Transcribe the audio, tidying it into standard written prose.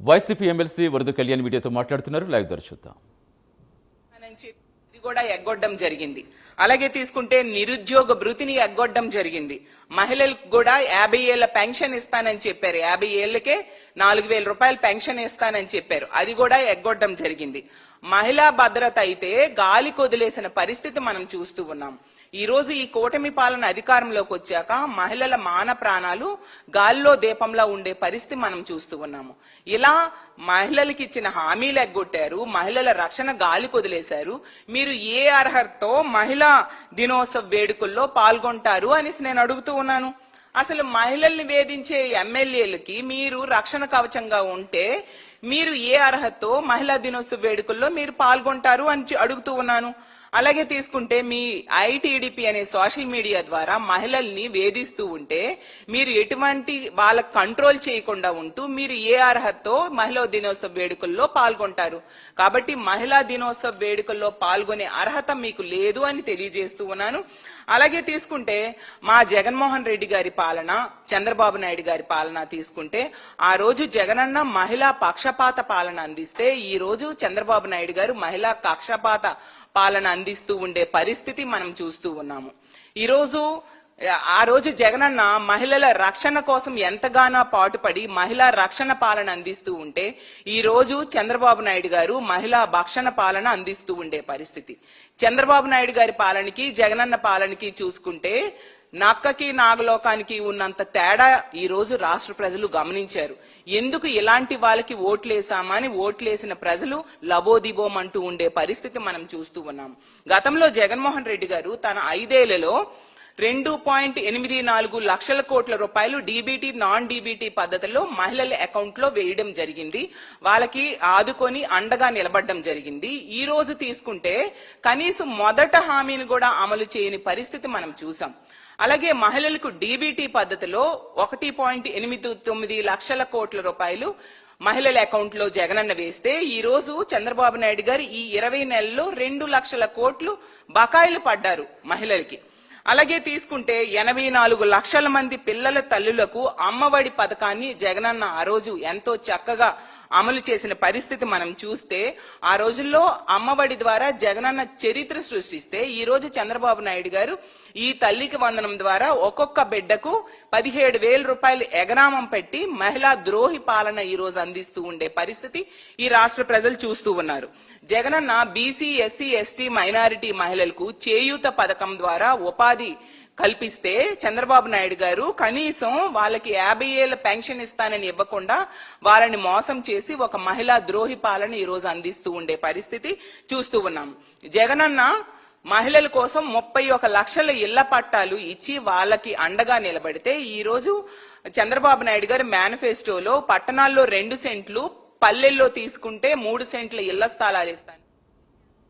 YCP MLC వరద కళ్యాణ్ మీడియాతో మాట్లాడుతున్నారు. లైవ్ ద్వారా చూద్దాం. ఇది కూడా ఎగ్గొట్టడం జరిగింది. అలాగే తీసుకుంటే నిరుద్యోగ భృతిని ఎగ్గొట్టడం జరిగింది. మహిళలకు కూడా 50 ఏళ్ల పెన్షన్ ఇస్తానని చెప్పారు. 50 ఏళ్లకే 4000 రూపాయలు పెన్షన్ ఇస్తానని చెప్పారు. అది కూడా ఎగ్గొట్టడం జరిగింది. మహిళా భద్రత అయితే గాలి కొదిలేసిన పరిస్థితి మనం చూస్తూ ఉన్నాం. ఈ రోజు ఈ కూటమి పాలన అధికారంలోకి వచ్చాక మహిళల మాన ప్రాణాలు గాలిలో దీపంలా ఉండే పరిస్థితి మనం చూస్తూ ఉన్నాము. ఇలా మహిళలకి ఇచ్చిన హామీలు ఎగ్గొట్టారు, మహిళల రక్షణ గాలి కొదిలేశారు. మీరు ఏ అర్హతతో మహిళా దినోత్సవ వేడుకల్లో పాల్గొంటారు అనేసి నేను అడుగుతూ ఉన్నాను. అసలు మహిళల్ని వేధించే ఎమ్మెల్యేలకి మీరు రక్షణ కవచంగా ఉంటే మీరు ఏ అర్హతతో మహిళా దినోత్సవ వేడుకల్లో మీరు పాల్గొంటారు అని అడుగుతూ ఉన్నాను. అలాగే తీసుకుంటే మీ ఐటీడీపీ అనే సోషల్ మీడియా ద్వారా మహిళల్ని వేధిస్తూ ఉంటే మీరు ఎటువంటి వాళ్ళ కంట్రోల్ చేయకుండా ఉంటూ మీరు ఏ అర్హతతో మహిళా దినోత్సవ వేడుకల్లో పాల్గొంటారు. కాబట్టి మహిళా దినోత్సవ వేడుకల్లో పాల్గొనే అర్హత మీకు లేదు అని తెలియజేస్తూ ఉన్నాను. అలాగే తీసుకుంటే మా జగన్మోహన్ రెడ్డి గారి పాలన, చంద్రబాబు నాయుడు గారి పాలన తీసుకుంటే ఆ రోజు జగనన్న మహిళా పక్షపాత పాలన అందిస్తే ఈ రోజు చంద్రబాబు నాయుడు గారు మహిళా పక్షపాత పాలన అందిస్తూ ఉండే పరిస్థితి మనం చూస్తూ ఉన్నాము. ఆ రోజు జగనన్న మహిళల రక్షణ కోసం ఎంతగానో పాటుపడి మహిళా రక్షణ పాలన అందిస్తూ ఉంటే ఈ రోజు చంద్రబాబు నాయుడు గారు మహిళా భక్షణ పాలన అందిస్తూ ఉండే పరిస్థితి. చంద్రబాబు నాయుడు గారి పాలనకి జగనన్న పాలనకి చూసుకుంటే నక్కకి నాగలోకానికి ఉన్నంత తేడా ఈ రోజు రాష్ట్ర ప్రజలు గమనించారు. ఎందుకు ఇలాంటి వాళ్ళకి ఓట్లేసామని ఓట్లేసిన ప్రజలు లబోదిబోం అంటూ ఉండే పరిస్థితి మనం చూస్తూ ఉన్నాం. గతంలో జగన్మోహన్ రెడ్డి గారు తన 5 ఏళ్లలో 2.84 లక్షల కోట్ల రూపాయలు డీబీటీ నాన్ డీబీటీ పద్ధతిలో మహిళల అకౌంట్ లో వేయడం జరిగింది. వాళ్ళకి ఆదుకొని అండగా నిలబడడం జరిగింది. ఈ రోజు తీసుకుంటే కనీసం మొదట హామీని కూడా అమలు చేయని పరిస్థితి మనం చూసాం. అలాగే మహిళలకు డీబీటీ పద్ధతిలో 1.89 లక్షల కోట్ల రూపాయలు మహిళల అకౌంట్ లో జగనన్న వేస్తే ఈ రోజు చంద్రబాబు నాయుడు గారు ఈ 20 నెలల్లో 2 లక్షల కోట్లు బకాయిలు పడ్డారు మహిళలకి. అలాగే తీసుకుంటే 84 లక్షల మంది పిల్లల తల్లులకు అమ్మఒడి పథకాన్ని జగనన్న ఆ రోజు ఎంతో చక్కగా అమలు చేసిన పరిస్థితి మనం చూస్తే ఆ రోజుల్లో అమ్మఒడి ద్వారా జగనన్న చరిత్ర సృష్టిస్తే ఈ రోజు చంద్రబాబు నాయుడు గారు ఈ తల్లికి వందనం ద్వారా ఒక్కొక్క బిడ్డకు 17,000 రూపాయలు ఎగనామం పెట్టి మహిళా ద్రోహి పాలన ఈ రోజు అందిస్తూ ఉండే పరిస్థితి ఈ రాష్ట్ర ప్రజలు చూస్తూ ఉన్నారు. Jagananna BC, SC, ST, minority మహిళలకు చేయూత పథకం ద్వారా ఉపాధి కల్పిస్తే చంద్రబాబు నాయుడు గారు కనీసం వాళ్ళకి 50 ఏళ్ల పెన్షన్ ఇస్తానని ఇవ్వకుండా వాళ్ళని మోసం చేసి ఒక మహిళా ద్రోహి పాలన ఈ రోజు అందిస్తూ ఉండే పరిస్థితి చూస్తూ ఉన్నాం. జగనన్న మహిళల కోసం 31 లక్షల ఇళ్ల పట్టాలు ఇచ్చి వాళ్ళకి అండగా నిలబడితే ఈ రోజు చంద్రబాబు నాయుడు గారి మేనిఫెస్టోలో పట్టణాల్లో 2 సెంట్లు, పల్లెల్లో తీసుకుంటే 3 సెంట్ల ఇళ్ల స్థలాలు ఇస్తాను.